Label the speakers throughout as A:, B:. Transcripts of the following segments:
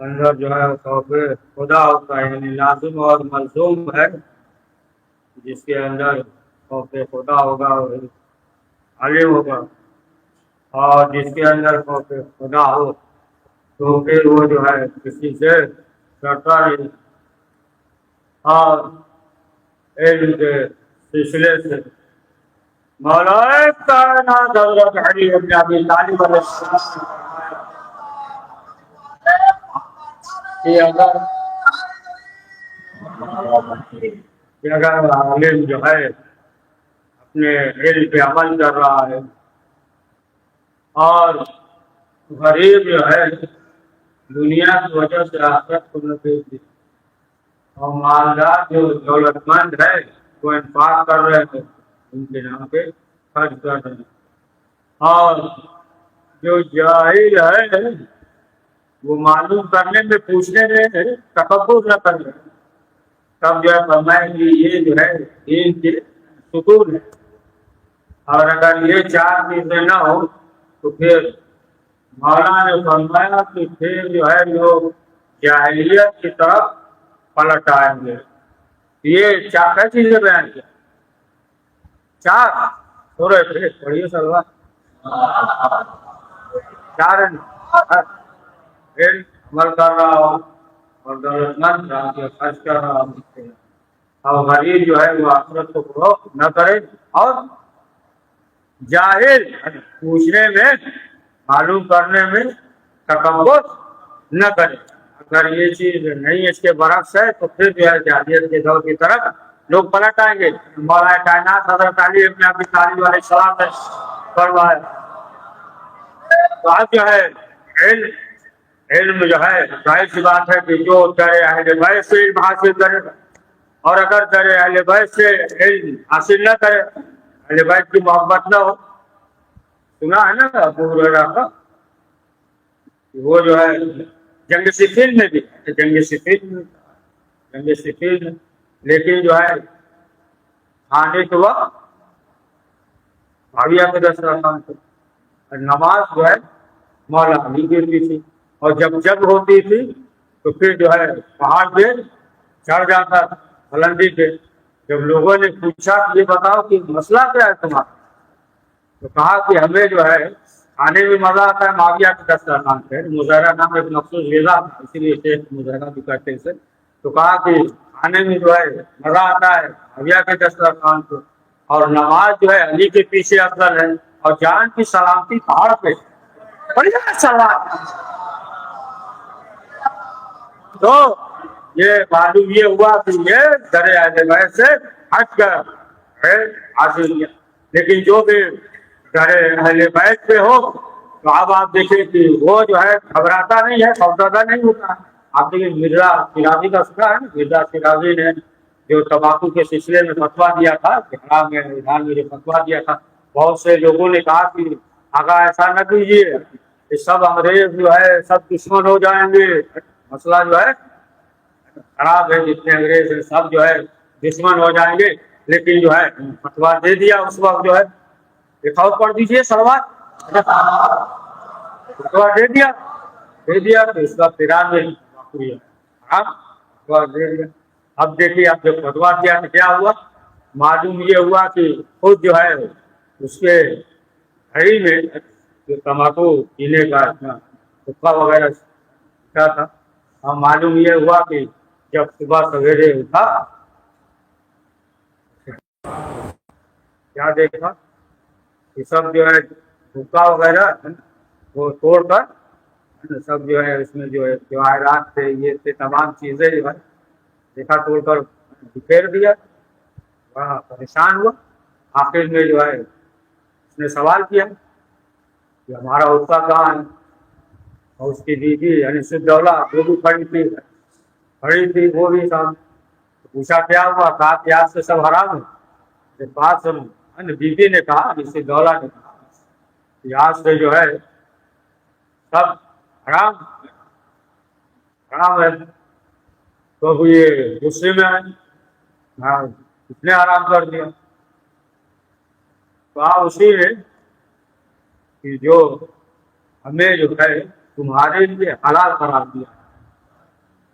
A: اندر جو ہے خوف خدا ہوتا ہے، یعنی لازم اور ملزوم ہے جس کے اندر خوف خدا ہوگا اور علم ہوگا، اور جس کے اندر خوف خدا ہو تو پھر وہ جو ہے کسی سے ڈرتا نہیں، اور علم کے سلسلے سے مولا کائنات حضرت علی بن ابی طالب علیہ السلام کہ اگر عالم جو ہے اپنے علم پہ عمل کر رہا ہے، اور غریب جو ہے دنیا کی وجہ سے آخرت کو نہ دیکھ دی، اور مالدار جو دولت مند ہے وہ انفاق کر رہے ہیں، ان کے نام پہ خرچ کر رہے ہیں، اور جو جاہل ہے وہ معلوم کرنے میں پوچھنے میں تکبر نہ کر رہے، تب جو ہے فرمائیں کہ یہ جو ہے دین کے ستون ہے، اور اگر یہ چار چیزیں نہ ہو تو پھر مولانا نے فرمایا کہ پھر جو ہے لوگ جاہلیت کی طرف پلٹ آئیں گے۔ یہ چار چیزیں بیان کیا، چار تھوڑے پھر پڑھیے سلوا چار عمل کر رہا ہو، اور دولت مند خرچ کر رہا ہو، اور غریب جو ہے وہ آخرت کو فروخت نہ کرے، اور جاہل پوچھنے میں معلوم کرنے میں تکبر نہ کرے۔ اگر یہ چیز نہیں اس کے برعکس ہے تو پھر جو ہے جاہلیت کے دور کی طرف لوگ پلٹ آئیں گے۔ مولا کائنات حضرت علی بن ابی طالب علیہ السلام نے فرمایا، تو اب جو ہے علم جو ہے ظاہر سی بات ہے کہ جو ڈرے اہل بیت سے علم حاصل کرے، اور اگر ڈرے اہل بیت سے علم حاصل نہ کرے، اہل بیت کی محبت نہ ہو، سنا ہے نا ابو ہریرہ کا، وہ جو ہے جنگ صفین میں بھی جنگ صفین میں لیکن جو ہے آنے کے وقت معاویہ کے دسترخوان پہ نماز جو ہے مولا علی گرتی تھی، اور جب ہوتی تھی تو پھر جو ہے پہاڑ پہ چڑھ جاتا بلندی پہ۔ جب لوگوں نے پوچھا کہ یہ بتاؤ کہ مسئلہ کیا ہے تمہارا، تو کہا کہ ہمیں جو ہے کھانے میں مزہ آتا ہے معاویہ کے دسترخوان پہ، مظاہرہ نام ایک مخصوص غذا، اسی لیے شیخ مظاہرہ بھی کرتے ہیں، تو کہا کہ کھانے میں جو ہے مزہ آتا ہے معاویہ کے دسترخوان پہ، اور نماز جو ہے علی کے پیچھے افضل ہے، اور جان کی سلامتی پہاڑ پہ۔ بڑھیا سوال۔ تو یہ معلوم یہ ہوا کہ یہ در اہل بیت سے ہٹ کر ہے حاصل کیا، لیکن جو بھی در اہل بیت پہ ہو تو اب آپ دیکھیں کہ وہ جو ہے گھبراتا نہیں ہے، خوفزدہ نہیں ہوتا۔ آپ دیکھیں مرزا شیرازی کا سنا ہے، مرزا شیرازی نے جو تمباکو کے سلسلے میں فتویٰ دیا تھا، حرام میں ایران میں جو فتویٰ دیا تھا، بہت سے لوگوں نے کہا کہ آقا ایسا نہ کیجیے، یہ سب انگریز جو ہے سب دشمن ہو جائیں گے، مسئلہ جو ہے خراب ہے، جتنے انگریز ہیں سب جو ہے دشمن ہو جائیں گے، لیکن جو ہے فتویٰ دے دیا اس وقت جو ہے، لکھاؤ پڑھ دیجیے سلوات، فتویٰ دے دیا تو اس وقت ایران میں فتویٰ دے دیا۔ اب دیکھیے اب جب فتویٰ دیا تو کیا ہوا، معلوم یہ ہوا کہ خود جو ہے اس کے گھڑی میں جو تمباکو پینے کا حقہ وغیرہ کیا تھا، اور معلوم یہ ہوا کہ جب صبح سویرے اٹھا کیا دیکھا کہ سب جو ہے حقہ وغیرہ وہ توڑ کر سب جو ہے اس میں جو ہے جواہرات تھے، یہ تھے، تمام چیزیں جو ہے دیکھا توڑ کر پھیر دیا۔ بڑا پریشان ہوا، آخر میں جو ہے اس نے سوال کیا کہ ہمارا حصہ کہاں ہے، اور اس کی بیوی یعنی سدولہ وہ بھی کھڑی تھی وہ بھی سام پوچھا کیا ہوا، کہا کہ آج سے سب حرام ہے۔ بات سن بیوی نے کہا، سدولہ نے کہا کہ آج سے جو ہے سب حرام ہے، تو یہ غصے میں آئے، اس نے حرام کر دیا۔ تو آپ اسی میں کہ جو ہمیں جو ہے تمہارے لیے حلال قرار دیا،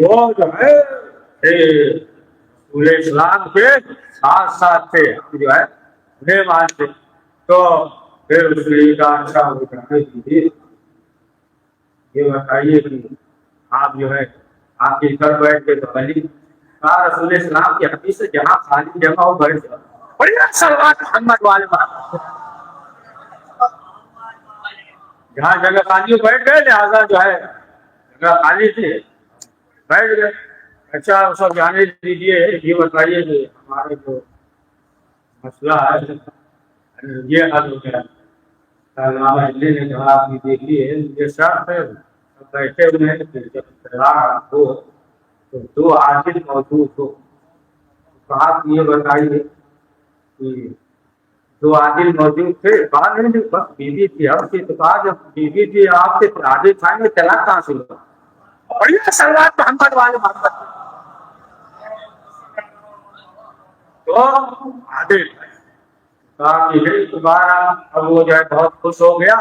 A: وہ جو ہے رسول اسلام کے ساتھ ساتھ تھے، ہم جو ہے انہیں مانتے. تو پھر اس لیے کہا اچھا وہ کہتے یہ بتائیے کہ آپ جو ہے آپ کی گھر بیٹھ کے تو علی کہا رسول اسلام کی حدیث سے جہاں خالی جگہ ہو بیٹھ جاؤ. بڑھیا سلوات محمد والے جہاں جگہ خالی ہو بیٹھ گئے، لہٰذا جو ہے جگہ خالی تھی بیٹھ گئے. اچھا سب جانے دیجیے، یہ بتائیے کہ ہمارے جو مسئلہ ہے یہ حل ہو گیا. علامہ نے کہا کہ دیکھیے یہ شرط ہے بیٹھے ہوئے ہیں کہ جب اختلاف ہو تو دو عادل موجود ہو. کہا کہ یہ بتائیے کہ دو عادل موجود تھے. کہا نہیں بس بیوی تھی ہم کی. تو کہا جب بیوی تھی آپ کے عادل کھائیں گے طلاق کہاں سے ہوگا. بڑھیا سلوات محمد والے محمد. تو عادل کہا کہ نہیں دوبارہ اب وہ جو ہے بہت خوش ہو گیا.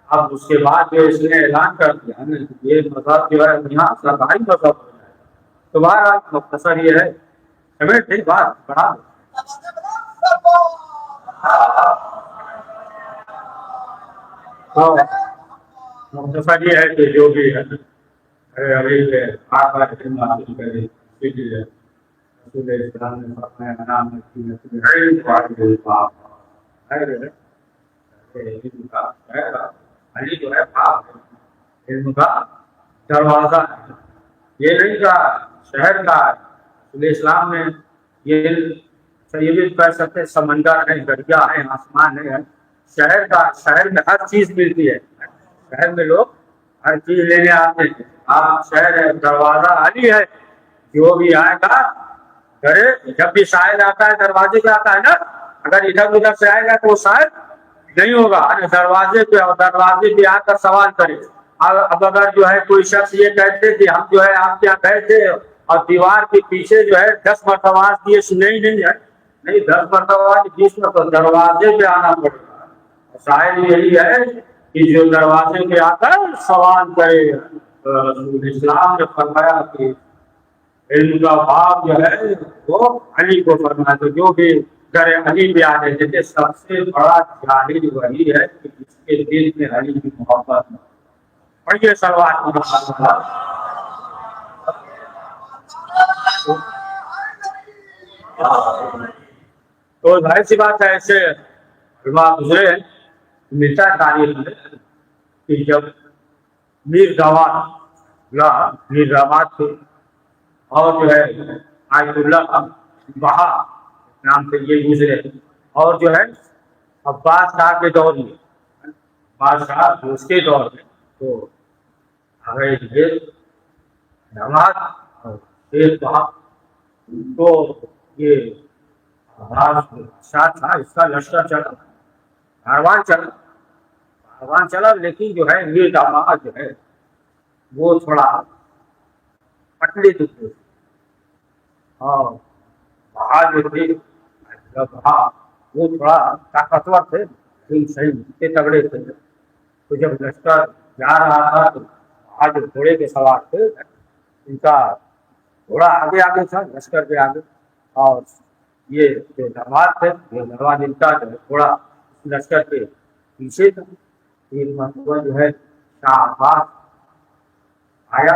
A: اب اس کے بعد جو اس نے اعلان کر دیا یہ مذہب جو ہے یہاں سرکاری مذہب ہو جائے. دوبارہ مختصر یہ ہے سمیٹ نہیں بات بڑھا مختصر یہ ہے کہ جو بھی ہے علی جو ہے علم کا دروازہ ہے. یہ نہیں کہا شہر کا رسول اسلام نے یہ بھی کہہ سکتے سمندر ہے، دریا ہے، آسمان ہے. شہر کا شہر میں ہر چیز ملتی ہے. شہر میں لوگ ہر چیز لینے آتے ہیں. آپ شہر ہے، دروازہ علی ہے. جو بھی آئے گا کرے جب بھی شاعر آتا ہے دروازے پہ آتا ہے نا. اگر ادھر ادھر سے آئے گا تو وہ شاعر نہیں ہوگا. دروازے پہ اور دروازے پہ آ کر سوال کرے. اب اگر جو ہے کوئی شخص یہ کہتے کہ ہم جو ہے آپ کے یہاں گئے تھے اور دیوار کے پیچھے جو ہے 10 مرتبہ دیے نہیں ہے نہیں 10 مرتبہ 20 مرتبہ دروازے پہ آنا پڑے گا. شاعر یہی ہے کہ جو دروازے پہ آ کر سوال کرے. رسول اسلام نے فرمایا کہ علم کا باب جو ہے وہ علی کو فرمایا. تو جو بھی در علی پہ آ رہے تھے سب سے بڑا جاہل وہی ہے کہ جس کے دل میں علی کی محبت ہے. پڑھیے سوال تو ظاہر سی بات ہے ایسے علماء گزرے ملتا ہے تاریخ میں کہ جب میر داماد تھے اور جو ہے آیت اللہ بہا نام سے یہ گزرے. اور جو ہے عباس شاہ کے دور میں بادشاہ اس کے دور میں تو یہ نماز تو یہ تھا اس کا لشکر کاروان چلا لیکن جو ہے یہ داماد جو ہے وہ تھوڑا پتلے دکھتے اور بہا جو تھے وہ تھوڑا طاقتور تھے صحیح تگڑے تھے. تو جب لشکر جا رہا تھا تو آج گھوڑے کے سوار تھے ان کا گھوڑا آگے تھا لشکر کے آگے. اور یہ جو دروازے تھے یہ دروازے ان کا جو ہے تھوڑا لشکر کے پیچھے تھا. ایک مرتبہ جو ہے شاہ عباس آیا.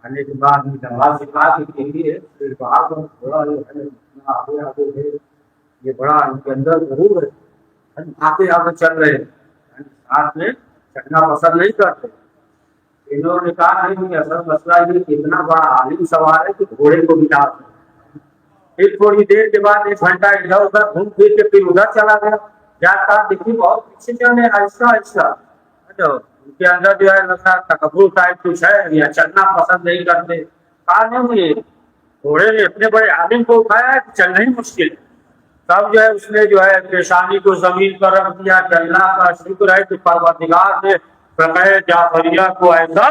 A: آنے کے بعد دروازے سے کہا کہ گھوڑا جو ہے آگے یہ بڑا ان کے اندر ضرور ہے آگے چل رہے ہیں ساتھ میں چلنا پسند نہیں کرتے. انہوں نے کہا نہیں اصل مسئلہ یہ کہ اتنا بڑا عالم سوار ہے کہ گھوڑے کو مٹا دیں. پھر تھوڑی دیر کے بعد 1 گھنٹہ ادھر ادھر گھوم پھر کے پھر ادھر چلا گیا. جاتا دیکھیے بہت پیچھے چلے آہستہ ان کے اندر جو ہے لگتا تکبر ٹائپ کچھ ہے یا چلنا پسند نہیں کرتے. کہا نہیں گھوڑے نے اتنے بڑے عالم کو اٹھایا کہ چلنا ہی مشکل ہے. تب جو ہے اس نے جو ہے پیشانی کو زمین پر رکھ دیا کہ اللہ کا شکر ہے کہ پروردگار نے فقہ جعفریہ کو ایسا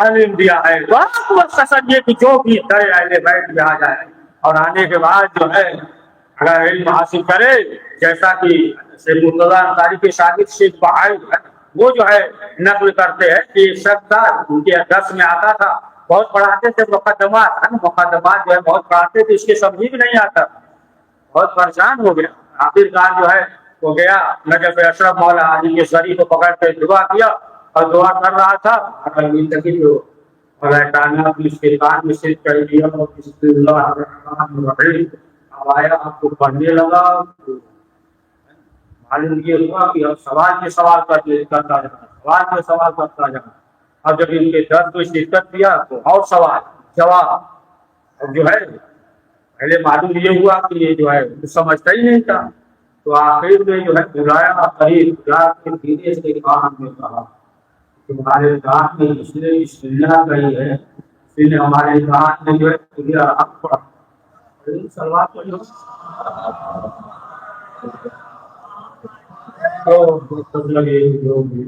A: علم دیا ہے. مختصر یہ کہ جو بھی در اہل بیت میں آ جائے اور آنے کے بعد جو ہے اگر علم حاصل کرے جیسا کہ شیخ مرتضیٰ انصاری کے شاگرد شیخ بہائی وہ جو ہے نقل کرتے ہیں کہ ایک شخص تھا ان کے درس میں آتا تھا، بہت پڑھاتے تھے مقدمات، مقدمات جو ہے بہت پڑھاتے تھے، اس کے سمجھ بھی نہیں آتا، بہت پریشان ہو گیا۔ آخرکار جو ہے وہ گیا نجف اشرف مولا علی کے شریف کو پکڑ کے دعا کیا، اور دعا کر رہا تھا اس کے کان میں صرف کر دیا، بسم اللہ الرحمن الرحیم اب آیا، آپ کو پڑھنے لگا، معلوم یہ ہوا کہ اب سوال کے سوال کرتا جانا، سوال کے سوال کرتا جانا، اور جب ان کے درد کو شرکت کیا تو اور سوال جواب، اب جو ہے پہلے معلوم یہ ہوا کہ یہ جو ہے سمجھتا ہی نہیں تھا، تو آخر میں جو ہے بلایا قریب جا کے دھیرے سے کان میں کہا، تمہارے کان میں اس نے بسم اللہ کہی ہے، اس نے ہمارے کان میں جو ہے تجھے حق پڑا سلوات پڑھو تو سب لگے جو بھی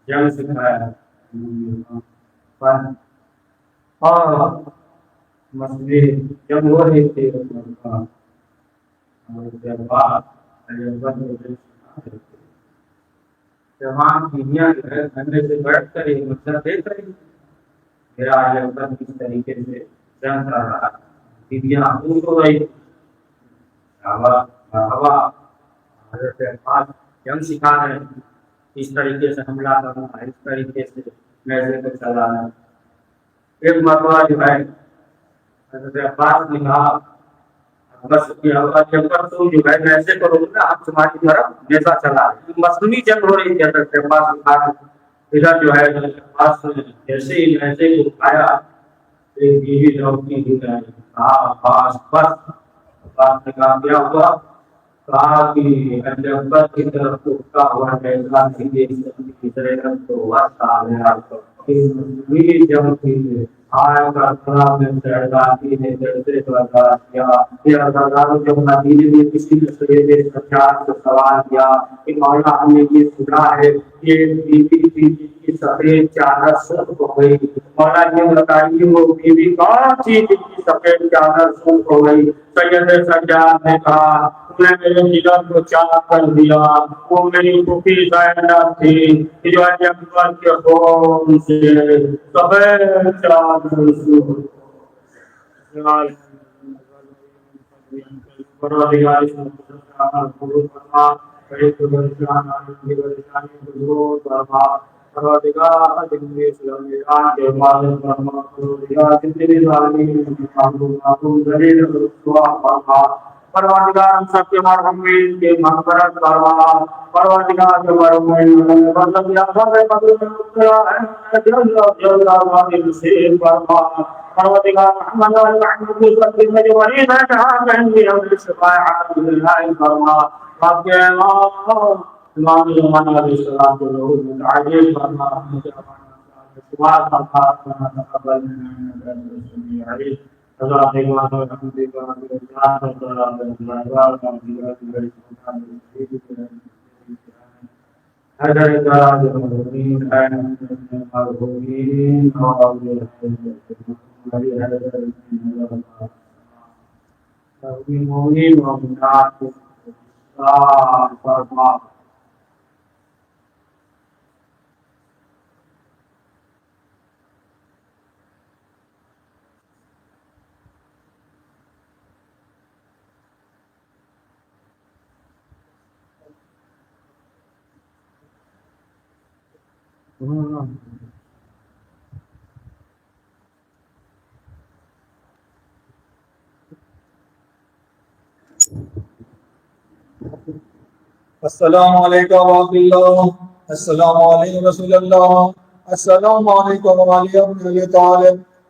A: جنگ سکھایا اور مسئلے جب ہو رہے تھے تمام دنیا جو ہے گھنٹے سے بیٹھ کر ایک مسئلہ دیکھ رہی میرا کس طریقے سے جنگ کر رہا دنیا دور ہو رہی جنگ سکھا رہے ہیں اس طریقے سے حملہ کرنا، اس طریقے سے میسے کو چلانا۔ ایک مرتبہ جو ہے حضرت عباس نے کہا بس تو جو ہے ایسے کرو گے آپ تمہاری طرف جیسا چلا مصنوعی جنگ ہو رہی تھی حضرت عباس نے کہا ادھر جو ہے حضرت عباس نے جیسے ہی ایسے کو اٹھایا ایک بیوی لوٹی دی ہے کہا عباس بس، عباس نے کہا کیا ہوا؟ کہا کہ جنگت کی طرف اٹھتا ہوا فیصلہ نہیں دے سکتی طرح تو وقت آ گیا بھی جنگ تھی آئے کا خراب میں سرداری نے جیسے برداشت کیا یہ ہزاروں جب نبی نے کسی دوسرے سچار کو سوال کیا کہ مولا ہم نے یہ سنا ہے کہ بیوی کی سفید چادر سرخ ہو گئی، مولا یہ بتائیے وہ بیوی کون سی جس کی سفید چادر سرخ ہو گئی؟ سید سجاد نے کہا نے میرے جگر کو چاک کر دیا، وہ میری پھوپھی زینب تھی جو اکبر کے خون سے سفید چادر پروردگار ہم سب کے مرحومین کے مغفرت فرما، پروردگار کے مرحومین مطلب یا پروردگار محمد محمود کی مریض ہے جہاں کہیں بھی ہم شفاعت اللہ فرما، آپ کے امام زمان علیہ السلام کو روح عاجل فرما، شفاعت فرما، تقبل منا علیہ اللہ
B: السلام علیکم ورحمۃ اللہ، السلام علیکم رسول اللہ، السلام علیکم علی ابن ابی طالب،